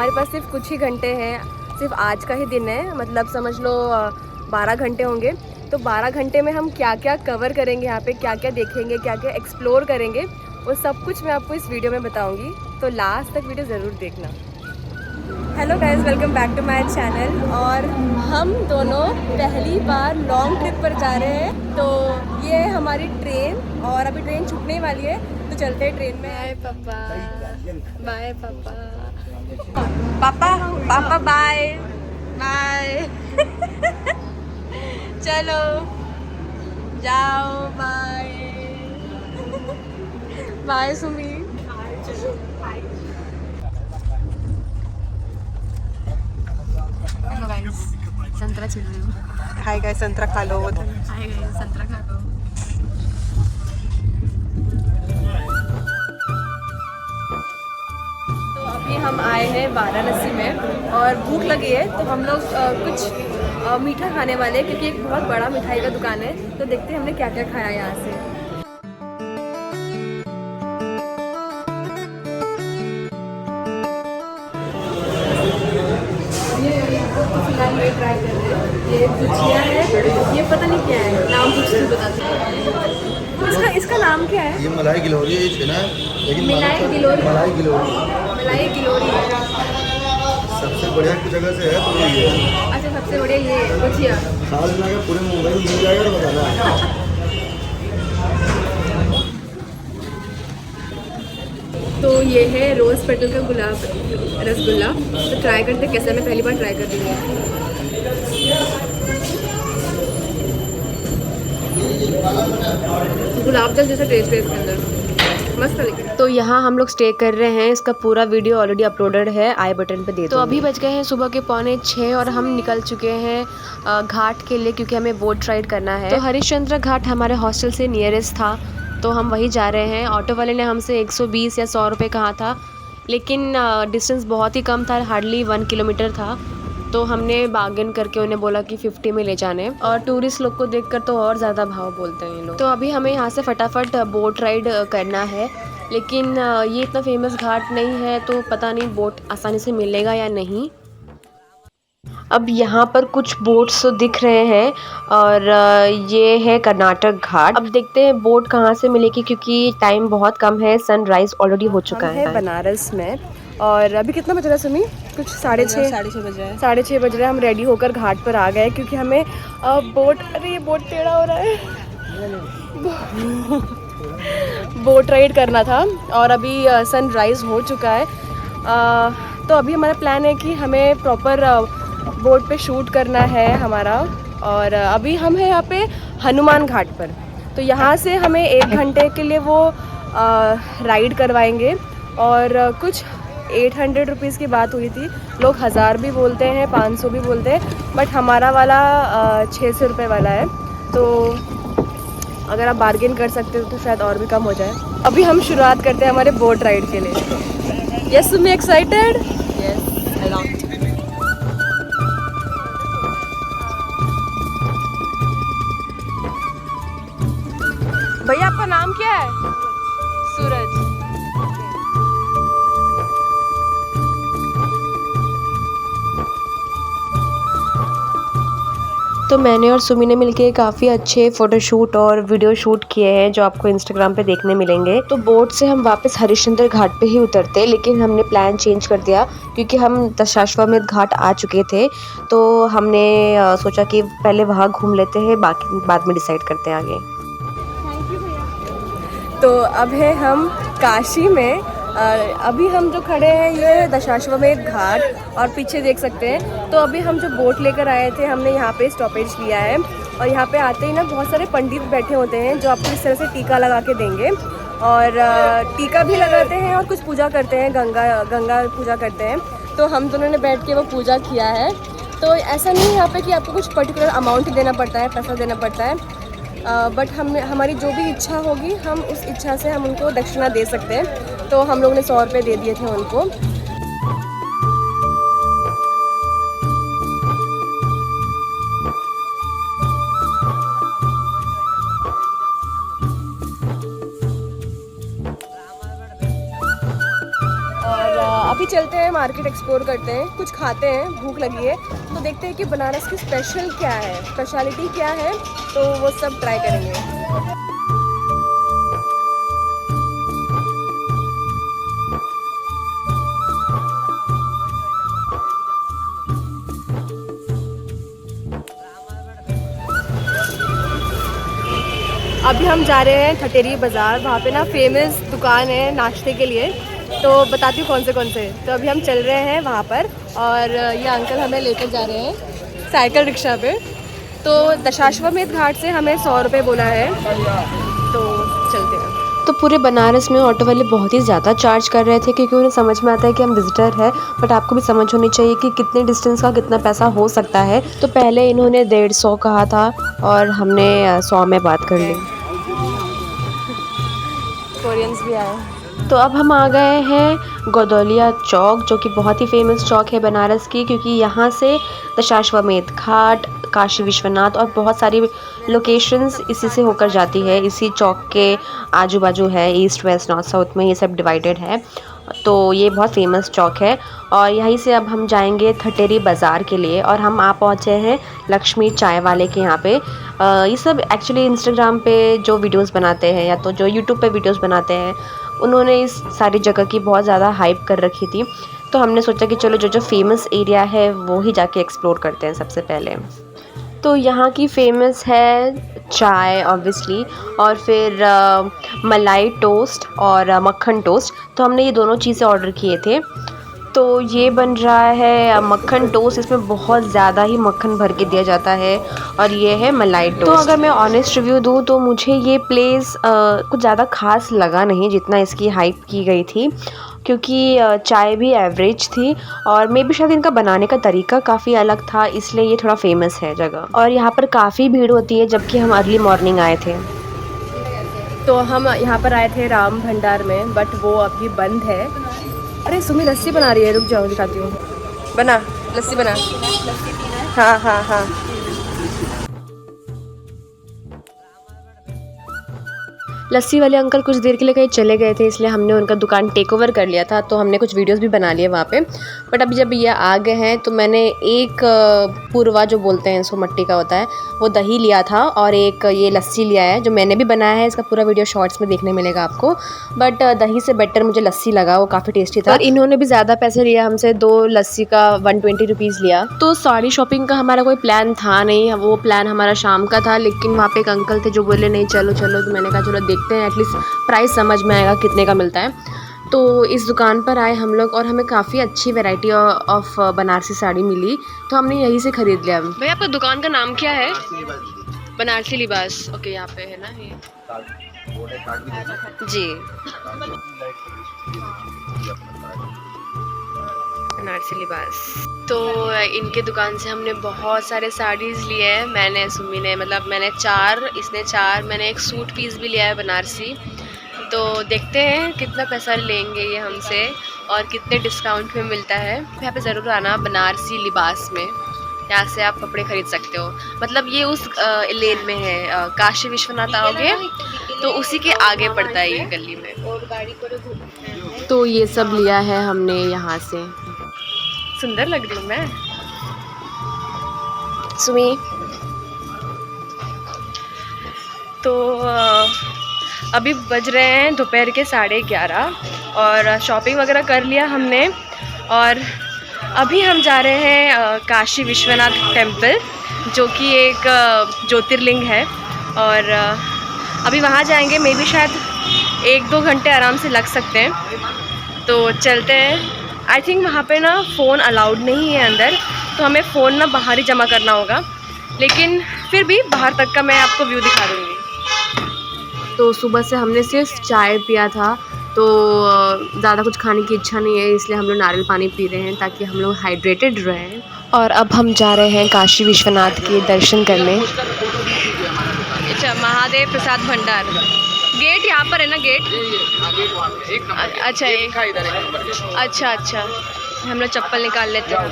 हमारे पास सिर्फ कुछ ही घंटे हैं, सिर्फ आज का ही दिन है, मतलब समझ लो 12 घंटे होंगे। तो 12 घंटे में हम क्या क्या कवर करेंगे, यहाँ पे क्या क्या देखेंगे, क्या क्या एक्सप्लोर करेंगे, वो सब कुछ मैं आपको इस वीडियो में बताऊँगी। तो लास्ट तक वीडियो ज़रूर देखना। Hello guys, welcome back to my channel. और हम दोनों पहली बार लॉन्ग ट्रिप पर जा रहे हैं। तो ये है हमारी ट्रेन और अभी ट्रेन छूटने ही वाली है, तो चलते हैं ट्रेन में। बाय पापा, बाय पापा, पापा पापा बाय बाय। चलो जाओ, बाय बाय सुमी। संतरा छिल रही हूँ। हाय गाइस, संतरा खा लो। हाय गाइस, संतरा खा लो। तो अभी हम आए हैं वाराणसी में और भूख लगी है, तो हम लोग कुछ मीठा खाने वाले हैं, क्योंकि एक बहुत बड़ा मिठाई का दुकान है। तो देखते हैं हमने क्या क्या खाया यहाँ से। फिलहाल ये ट्राई कर रहे हैं। ये गुजिया है, ये पता नहीं क्या है, नाम कुछ नहीं बताते। इसका नाम क्या है? ये मलाई गिलोरी है, ये ना, लेकिन मलाई गिलोरी, मलाई गिलोरी, मलाई गिलोरी सबसे बढ़िया की जगह से है तो ये है। अच्छा, सबसे बढ़िया ये गुजिया। साल में आकर पूरे मुंबई में मिल जाएगा और बताना। तो ये है रोज़ पेटल का गुलाब रसगुल्ला। तो ट्राई करते कैसा, मैं पहली बार ट्राई कर रही हूँ। गुलाब जल जैसा टेस्ट है इसके अंदर, मस्त है। लेकिन तो यहाँ हम लोग स्टे कर रहे हैं, इसका पूरा वीडियो ऑलरेडी अपलोडेड है, आई बटन पे दे। तो अभी बज गए हैं सुबह के 5:45 और हम निकल चुके हैं घाट के लिए, क्योंकि हमें बोट राइड करना है। तो हरिश्चंद्र घाट हमारे हॉस्टल से नियरेस्ट था, तो हम वही जा रहे हैं। ऑटो वाले ने हमसे 120 या 100 रुपये कहा था, लेकिन डिस्टेंस बहुत ही कम था, हार्डली 1 किलोमीटर था। तो हमने बार्गेन करके उन्हें बोला कि 50 में ले जाने। और टूरिस्ट लोग को देखकर तो और ज़्यादा भाव बोलते हैं ये लोग। तो अभी हमें यहाँ से फटाफट बोट राइड करना है, लेकिन ये इतना फेमस घाट नहीं है, तो पता नहीं बोट आसानी से मिलेगा या नहीं। अब यहाँ पर कुछ बोट्स तो दिख रहे हैं और ये है कर्नाटक घाट। अब देखते हैं बोट कहाँ से मिलेगी, क्योंकि टाइम बहुत कम है, सनराइज ऑलरेडी हो चुका है। बनारस में और अभी कितना बज रहा है सुमी? कुछ 6:30 बज रहा है। 6:30 बज रहा है। हम रेडी होकर घाट पर आ गए, क्योंकि हमें बोट, अरे ये बोट टेढ़ा हो रहा है, बोट राइड करना था। और अभी सनराइज हो चुका है। तो अभी हमारा प्लान है कि हमें प्रॉपर बोट पे शूट करना है हमारा। और अभी हम हैं यहाँ पे हनुमान घाट पर। तो यहाँ से हमें 1 घंटे के लिए वो राइड करवाएंगे। और कुछ 800 रुपीज़ की बात हुई थी, लोग 1000 भी बोलते हैं, 500 भी बोलते हैं, बट हमारा वाला 600 रुपये वाला है। तो अगर आप बार्गेन कर सकते हो तो शायद और भी कम हो जाए। अभी हम शुरुआत करते हैं हमारे बोट राइड के लिए। Yes Sumi, excited? Yes, a lot. भैया आपका नाम क्या है? सूरज। तो मैंने और सुमी ने मिलके काफ़ी अच्छे फ़ोटोशूट और वीडियो शूट किए हैं, जो आपको इंस्टाग्राम पे देखने मिलेंगे। तो बोट से हम वापस हरिश्चंद्र घाट पे ही उतरते, लेकिन हमने प्लान चेंज कर दिया, क्योंकि हम दशाश्वमेध घाट आ चुके थे। तो हमने सोचा कि पहले वहाँ घूम लेते हैं, बाकी बाद में डिसाइड करते हैं आगे। थैंक यू भैया। तो अब है हम काशी में। अभी हम जो खड़े हैं ये दशाश्वमेध घाट, और पीछे देख सकते हैं। तो अभी हम जो बोट लेकर आए थे, हमने यहाँ पे स्टॉपेज लिया है। और यहाँ पे आते ही ना बहुत सारे पंडित बैठे होते हैं, जो आपको इस तरह से टीका लगा के देंगे। और टीका भी लगाते हैं और कुछ पूजा करते हैं, गंगा पूजा करते हैं। तो हम दोनों ने बैठ के वो पूजा किया है। तो ऐसा नहीं है यहाँ पे कि आपको कुछ पर्टिकुलर अमाउंट देना पड़ता है, पैसा देना पड़ता है, बट हमारी जो भी इच्छा होगी, हम उस इच्छा से हम उनको दक्षिणा दे सकते हैं। तो हम लोग ने 100 रुपये दे दिए थे उनको। और अभी चलते हैं मार्केट, एक्सप्लोर करते हैं, कुछ खाते हैं, भूख लगी है, तो देखते हैं कि बनारस की स्पेशल क्या है, स्पेशलिटी क्या है, तो वो सब ट्राई करेंगे। अभी हम जा रहे हैं ठटेरी बाज़ार, वहाँ पे ना फेमस दुकान है नाश्ते के लिए, तो बताती हूँ कौन से। तो अभी हम चल रहे हैं वहाँ पर और ये अंकल हमें लेकर जा रहे हैं साइकिल रिक्शा पे। तो दशाश्वमेध घाट से हमें 100 रुपये बोला है, तो चलते हैं। तो पूरे बनारस में ऑटो वाले बहुत ही ज़्यादा चार्ज कर रहे थे, क्योंकि उन्हें समझ में आता है कि हम विजिटर हैं, बट आपको भी समझ होनी चाहिए कि कितने डिस्टेंस का कितना पैसा हो सकता है। तो पहले इन्होंने 150 कहा था और हमने 100 में बात कर ली। कोरियंस भी आए। तो अब हम आ गए हैं गोदौलिया चौक, जो कि बहुत ही फेमस चौक है बनारस की, क्योंकि यहाँ से दशाश्वमेध घाट, काशी विश्वनाथ और बहुत सारी लोकेशंस इसी से होकर जाती है। इसी चौक के आजू बाजू है, ईस्ट वेस्ट नॉर्थ साउथ में ये सब डिवाइडेड है। तो ये बहुत फेमस चौक है और यहीं से अब हम जाएंगे ठटेरी बाज़ार के लिए। और हम आ पहुँचे हैं लक्ष्मी चाय वाले के यहाँ पे। ये सब एक्चुअली इंस्टाग्राम पे जो वीडियोस बनाते हैं या तो जो यूट्यूब पे वीडियोस बनाते हैं, उन्होंने इस सारी जगह की बहुत ज़्यादा हाइप कर रखी थी। तो हमने सोचा कि चलो जो फेमस एरिया है वो ही जाके एक्सप्लोर करते हैं सबसे पहले। तो यहाँ की फ़ेमस है चाय ऑब्वियसली, और फिर मलाई टोस्ट और मक्खन टोस्ट। तो हमने ये दोनों चीज़ें ऑर्डर किए थे। तो ये बन रहा है मक्खन टोस्ट, इसमें बहुत ज़्यादा ही मक्खन भर के दिया जाता है, और ये है मलाई टोस्ट। तो अगर मैं ऑनेस्ट रिव्यू दूँ तो मुझे ये प्लेस कुछ ज़्यादा खास लगा नहीं जितना इसकी हाइप की गई थी, क्योंकि चाय भी एवरेज थी और मे भी शायद इनका बनाने का तरीका काफ़ी अलग था, इसलिए ये थोड़ा फेमस है जगह। और यहाँ पर काफ़ी भीड़ होती है, जबकि हम अर्ली मॉर्निंग आए थे। तो हम यहाँ पर आए थे राम भंडार में, बट वो अभी बंद है। अरे सुमी लस्सी बना रही है, रुक जाओ दिखाती हूँ। बना लस्सी बना। हाँ हाँ हाँ। लस्सी वाले अंकल कुछ देर के लिए कहीं चले गए थे, इसलिए हमने उनका दुकान टेक ओवर कर लिया था। तो हमने कुछ वीडियोस भी बना लिए वहाँ पे। बट अभी जब ये आ गए हैं तो मैंने एक पूर्वा जो बोलते हैं इसको, मट्टी का होता है, वो दही लिया था और एक ये लस्सी लिया है जो मैंने भी बनाया है। इसका पूरा वीडियो शॉर्ट्स में देखने मिलेगा आपको। बट दही से बेटर मुझे लस्सी लगा, वो काफ़ी टेस्टी था। और इन्होंने भी ज़्यादा पैसे लिया हमसे, 2 लस्सी का 120 रुपीज़ लिया। तो साड़ी शॉपिंग का हमारा कोई प्लान था नहीं, वो प्लान हमारा शाम का था। लेकिन वहाँ पे एक अंकल थे जो बोले नहीं चलो चलो, तो मैंने कहा चलो देखते हैं, एटलीस्ट प्राइस समझ में आएगा कितने का मिलता है। तो इस दुकान पर आए हम लोग और हमें काफ़ी अच्छी वैरायटी ऑफ बनारसी साड़ी मिली, तो हमने यहीं से ख़रीद लिया। भाई आपका दुकान का नाम क्या है? बनारसी लिबास। ओके, यहाँ पे है ना ये जी, बनारसी लिबास। तो इनके दुकान से हमने बहुत सारे साड़ीज़ लिए हैं। मैंने, सुमी ने, मतलब मैंने 4, इसने 4, मैंने एक सूट पीस भी लिया है बनारसी। तो देखते हैं कितना पैसा लेंगे ये हमसे और कितने डिस्काउंट में मिलता है। यहाँ पे ज़रूर आना बनारसी लिबास में, यहाँ से आप कपड़े ख़रीद सकते हो। मतलब ये उस लेन में है, काशी विश्वनाथ आओगे तो उसी के आगे पड़ता है ये गली में। और गाड़ी पर तो ये सब लिया है हमने यहाँ से। सुंदर लग रही हूँ मैं सुमी। तो अभी बज रहे हैं दोपहर के 11:30 और शॉपिंग वगैरह कर लिया हमने। और अभी हम जा रहे हैं काशी विश्वनाथ टेम्पल, जो कि एक ज्योतिर्लिंग है। और अभी वहाँ जाएंगे, मे बी शायद 1-2 घंटे आराम से लग सकते हैं। तो चलते हैं। आई थिंक वहाँ पे ना फ़ोन अलाउड नहीं है अंदर, तो हमें फ़ोन ना बाहर ही जमा करना होगा। लेकिन फिर भी बाहर तक का मैं आपको व्यू दिखा दूँगी। तो सुबह से हमने सिर्फ चाय पिया था, तो ज़्यादा कुछ खाने की इच्छा नहीं है, इसलिए हम लोग नारियल पानी पी रहे हैं ताकि हम लोग हाइड्रेटेड रहें। और अब हम जा रहे हैं काशी विश्वनाथ के दर्शन करने। अच्छा, महादेव प्रसाद भंडार गेट यहाँ पर है ना? गेट अच्छा, अच्छा अच्छा, हम लोग चप्पल निकाल लेते हैं।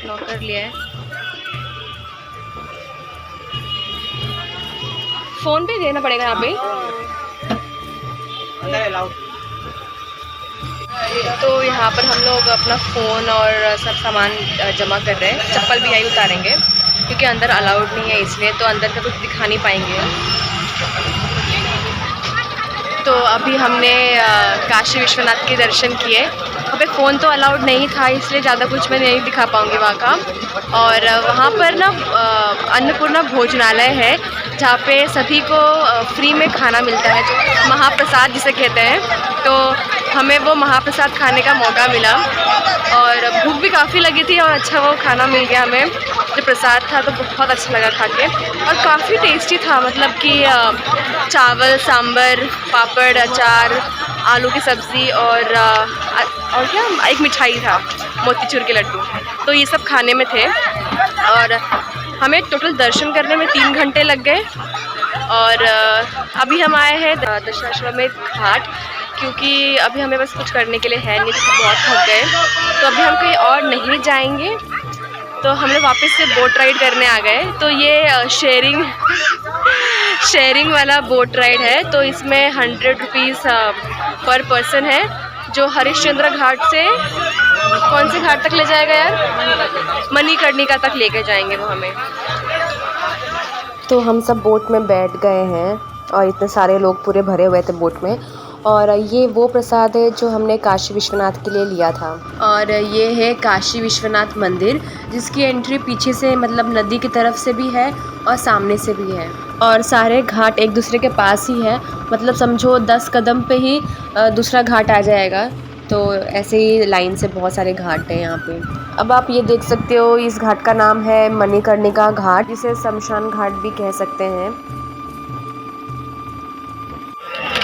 लॉक कर लिया है। फ़ोन पे देना पड़ेगा यहाँ पे। तो यहाँ पर हम लोग अपना फ़ोन और सब सामान जमा कर रहे हैं। चप्पल भी यहीं उतारेंगे क्योंकि अंदर अलाउड नहीं है, इसलिए तो अंदर का कुछ दिखा नहीं पाएंगे। तो अभी हमने काशी विश्वनाथ के दर्शन किए। वहाँ पे फ़ोन तो अलाउड नहीं था, इसलिए ज़्यादा कुछ मैं नहीं दिखा पाऊँगी वहाँ का। और वहाँ पर ना अन्नपूर्णा भोजनालय है जहाँ पे सभी को फ्री में खाना मिलता है, जो महाप्रसाद जिसे कहते हैं। तो हमें वो महाप्रसाद खाने का मौका मिला और भूख भी काफ़ी लगी थी और अच्छा वो खाना मिल गया हमें। जो प्रसाद था तो बहुत अच्छा लगा खा के और काफ़ी टेस्टी था। मतलब कि चावल, सांभर, पापड़, अचार, आलू की सब्ज़ी और क्या एक मिठाई था, मोतीचूर के लड्डू। तो ये सब खाने में थे और हमें टोटल दर्शन करने में 3 घंटे लग गए। और अभी हम आए हैं दशाश्वमेध घाट, क्योंकि अभी हमें बस कुछ करने के लिए है नहीं, क्योंकि बहुत थक गए। तो अभी हम कहीं और नहीं जाएंगे, तो हम लोग वापस से बोट राइड करने आ गए। तो ये शेयरिंग वाला बोट राइड है। तो इसमें 100 रुपीज़ पर पर्सन है, जो हरिश्चंद्र घाट से कौन से घाट तक ले जाएगा यार? मणिकर्णिका तक लेके जाएंगे वो हमें। तो हम सब बोट में बैठ गए हैं और इतने सारे लोग पूरे भरे हुए थे बोट में। और ये वो प्रसाद है जो हमने काशी विश्वनाथ के लिए लिया था। और ये है काशी विश्वनाथ मंदिर, जिसकी एंट्री पीछे से मतलब नदी की तरफ से भी है और सामने से भी है। और सारे घाट एक दूसरे के पास ही है, मतलब समझो 10 कदम पे ही दूसरा घाट आ जाएगा। तो ऐसे ही लाइन से बहुत सारे घाट हैं यहाँ पे। अब आप ये देख सकते हो, इस घाट का नाम है मणिकर्णिका घाट, जिसे शमशान घाट भी कह सकते हैं।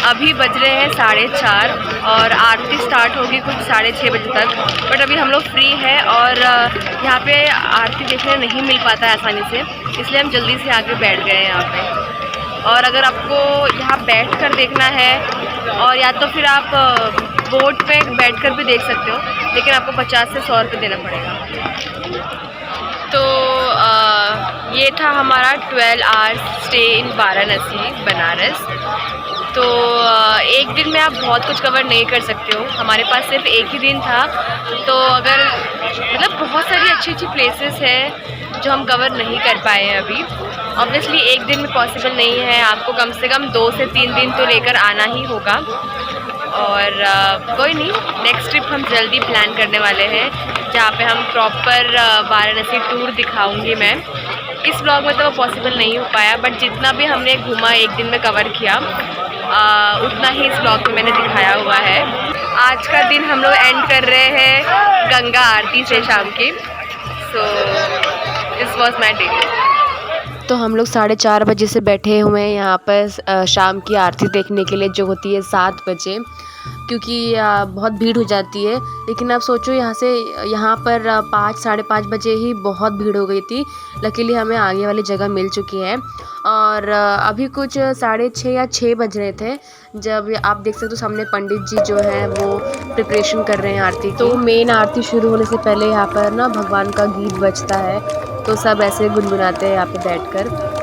अभी बज रहे हैं 4:30 और आरती स्टार्ट होगी कुछ 6:30 बजे तक। बट अभी हम लोग फ्री है और यहाँ पे आरती देखने नहीं मिल पाता है आसानी से, इसलिए हम जल्दी से आके बैठ गए हैं यहाँ पे। और अगर आपको यहाँ बैठकर देखना है, और या तो फिर आप बोट पे बैठकर भी देख सकते हो, लेकिन आपको 50 से 100 रुपये देना पड़ेगा। तो ये था हमारा 12 hours stay in Varanasi, Banaras. तो एक दिन में आप बहुत कुछ कवर नहीं कर सकते हो, हमारे पास सिर्फ एक ही दिन था। तो अगर मतलब बहुत सारी अच्छी अच्छी प्लेसेस है जो हम कवर नहीं कर पाए हैं अभी। ऑब्वियसली एक दिन में पॉसिबल नहीं है, आपको कम से कम 2 से 3 दिन तो लेकर आना ही होगा। और कोई नहीं, नेक्स्ट ट्रिप हम जल्दी प्लान करने वाले हैं, जहाँ पे हम प्रॉपर वाराणसी टूर दिखाऊंगी मैं। इस ब्लॉग में तो वो पॉसिबल नहीं हो पाया, बट जितना भी हमने घूमा एक दिन में कवर किया, उतना ही इस ब्लॉग में मैंने दिखाया हुआ है। आज का दिन हम लोग एंड कर रहे हैं गंगा आरती से शाम की। So this was my day. तो हम लोग 4:30 बजे से बैठे हुए हैं यहाँ पर शाम की आरती देखने के लिए, जो होती है 7 बजे, क्योंकि बहुत भीड़ हो जाती है। लेकिन आप सोचो, यहाँ पर 5 साढ़े 5 बजे ही बहुत भीड़ हो गई थी। लकीली हमें आगे वाली जगह मिल चुकी है। और अभी कुछ 6:30 या 6 बज रहे थे जब आप देख सकते हो सामने पंडित जी जो हैं वो प्रिपरेशन कर रहे हैं आरती। तो मेन आरती शुरू होने से पहले यहाँ पर ना भगवान का गीत बजता है, तो सब ऐसे गुनगुनाते हैं यहाँ पे बैठकर।